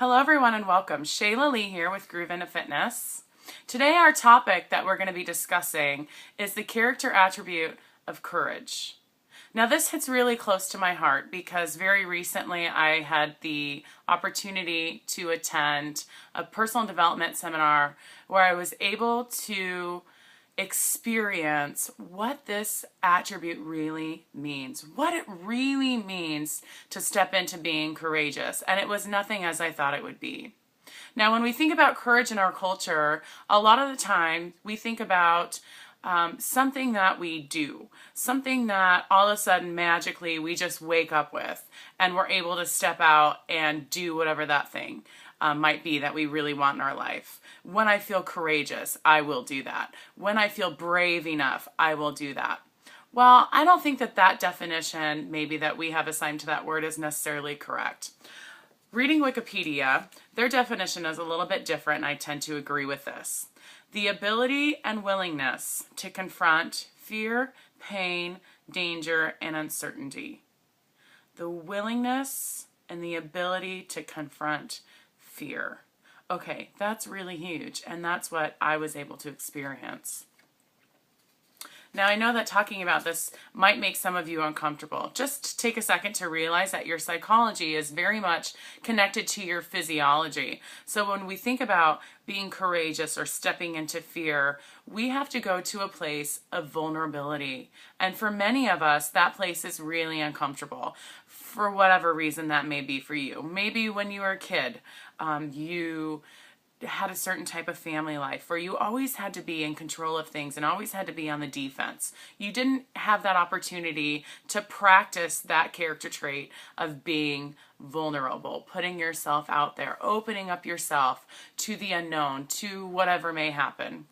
Hello everyone and welcome. Shayla Lee here with Groove Into Fitness. Today our topic that we're going to be discussing is the character attribute of courage. Now this hits really close to my heart because very recently I had the opportunity to attend a personal development seminar where I was able to experience what this attribute really means, what it really means to step into being courageous. And it was nothing as I thought it would be. Now, when we think about courage in our culture, a lot of the time we think about something that we do, something that all of a sudden magically we just wake up with and we're able to step out and do whatever that thing might be that we really want in our life. When I feel courageous, I will do that. When I feel brave enough, I will do that. Well, I don't think that that definition maybe that we have assigned to that word is necessarily correct. Reading Wikipedia, their definition is a little bit different, and I tend to agree with this. The ability and willingness to confront fear, pain, danger, and uncertainty. The willingness and the ability to confront fear. Okay, that's really huge, and that's what I was able to experience. Now, I know that talking about this might make some of you uncomfortable. Just take a second to realize that your psychology is very much connected to your physiology. So when we think about being courageous or stepping into fear, we have to go to a place of vulnerability. And for many of us, that place is really uncomfortable for whatever reason that may be for you. Maybe when you were a kid, you had a certain type of family life where you always had to be in control of things and always had to be on the defense. You didn't have that opportunity to practice that character trait of being vulnerable, putting yourself out there, opening up yourself to the unknown, to whatever may happen.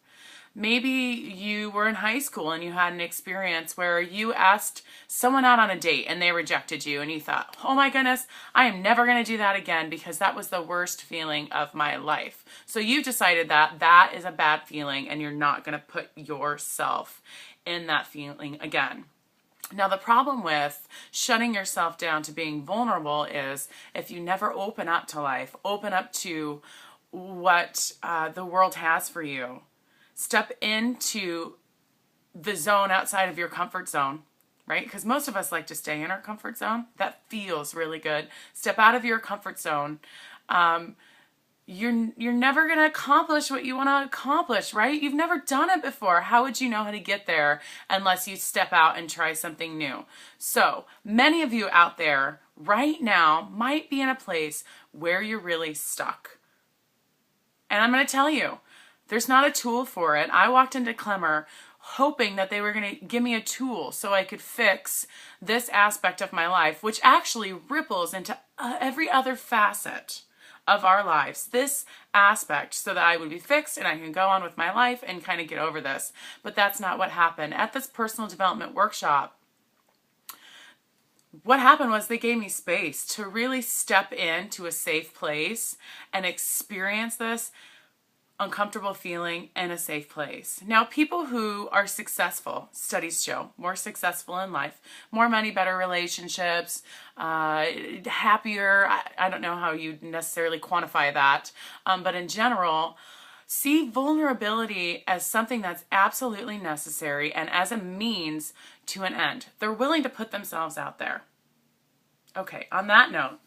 Maybe you were in high school and you had an experience where you asked someone out on a date and they rejected you and you thought, oh my goodness, I am never going to do that again because that was the worst feeling of my life. So you decided that that is a bad feeling and you're not going to put yourself in that feeling again. Now, the problem with shutting yourself down to being vulnerable is if you never open up to life, open up to what the world has for you. Step into the zone outside of your comfort zone, right? Because most of us like to stay in our comfort zone. That feels really good. Step out of your comfort zone. You're never going to accomplish what you want to accomplish, right? You've never done it before. How would you know how to get there unless you step out and try something new? So many of you out there right now might be in a place where you're really stuck. And I'm going to tell you, there's not a tool for it. I walked into Clemmer hoping that they were going to give me a tool so I could fix this aspect of my life, which actually ripples into every other facet of our lives. This aspect so that I would be fixed and I can go on with my life and kind of get over this. But that's not what happened. At this personal development workshop, what happened was they gave me space to really step into a safe place and experience this uncomfortable feeling in a safe place. Now, people who are successful, studies show, more successful in life, more money, better relationships, happier. I don't know how you necessarily quantify that, but in general, see vulnerability as something that's absolutely necessary and as a means to an end. They're willing to put themselves out there. Okay, on that note,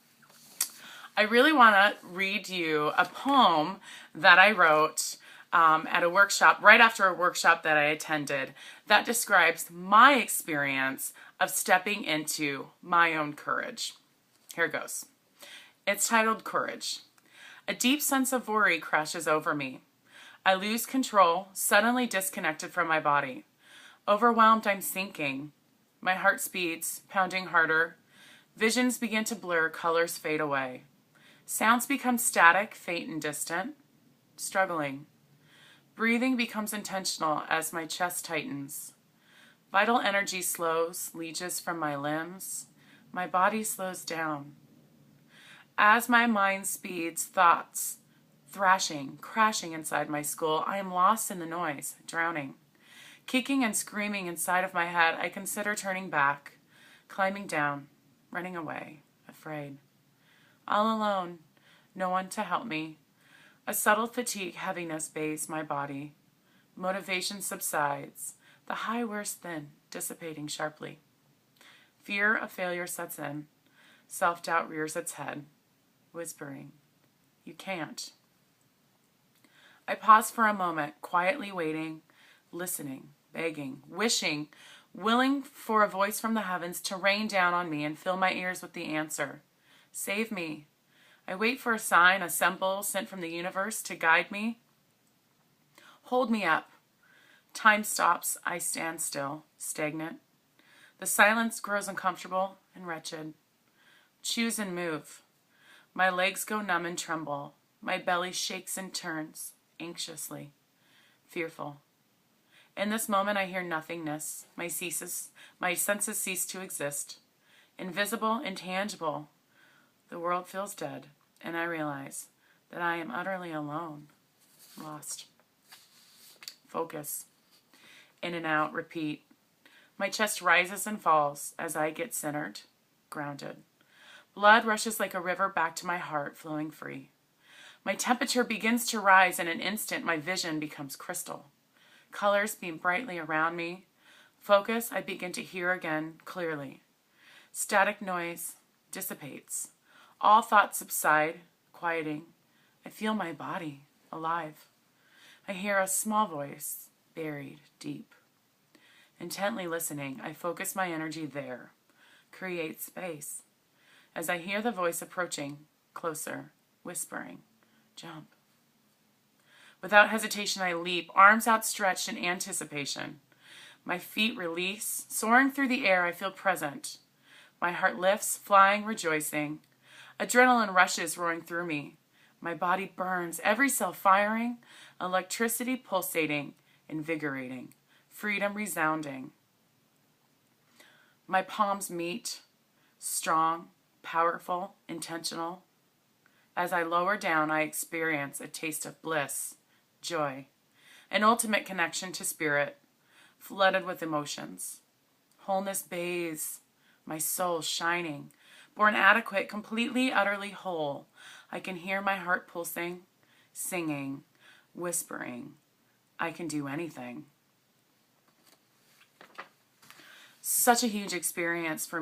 I really want to read you a poem that I wrote at a workshop, right after a workshop that I attended, that describes my experience of stepping into my own courage. Here it goes. It's titled Courage. A deep sense of worry crashes over me. I lose control, suddenly disconnected from my body. Overwhelmed, I'm sinking. My heart speeds, pounding harder. Visions begin to blur, colors fade away. Sounds become static, faint and distant. Struggling. Breathing becomes intentional as my chest tightens. Vital energy slows, leaches from my limbs. My body slows down. As my mind speeds, thoughts thrashing, crashing inside my skull. I am lost in the noise, drowning. Kicking and screaming inside of my head, I consider turning back, climbing down, running away, afraid. All alone, No one to help me. A subtle fatigue heaviness bathes my body. Motivation subsides. The high wears thin, dissipating sharply. Fear of failure sets in. Self-doubt rears its head, whispering, "You can't." I pause for a moment, quietly waiting, listening, begging, wishing, willing for a voice from the heavens to rain down on me and fill my ears with the answer. Save me. I wait for a sign, a symbol sent from the universe to guide me. Hold me up. Time stops. I stand still, stagnant. The silence grows uncomfortable and wretched. Choose and move. My legs go numb and tremble. My belly shakes and turns, anxiously, fearful. In this moment I hear nothingness. My senses cease to exist. Invisible, intangible. The world feels dead, and I realize that I am utterly alone, lost. Focus. In and out, repeat. My chest rises and falls as I get centered, grounded. Blood rushes like a river back to my heart, flowing free. My temperature begins to rise. In an instant, my vision becomes crystal. Colors beam brightly around me. Focus, I begin to hear again clearly. Static noise dissipates. All thoughts subside, quieting. I feel my body, alive. I hear a small voice, buried deep. Intently listening, I focus my energy there. Create space. As I hear the voice approaching, closer, whispering, "Jump." Without hesitation, I leap, arms outstretched in anticipation. My feet release. Soaring through the air, I feel present. My heart lifts, flying, rejoicing. Adrenaline rushes, roaring through me. My body burns, every cell firing, electricity pulsating, invigorating, freedom resounding. My palms meet, strong, powerful, intentional. As I lower down, I experience a taste of bliss, joy, an ultimate connection to spirit, flooded with emotions. Wholeness bathes my soul, shining, born adequate, completely, utterly whole. I can hear my heart pulsing, singing, whispering, "I can do anything." Such a huge experience for me.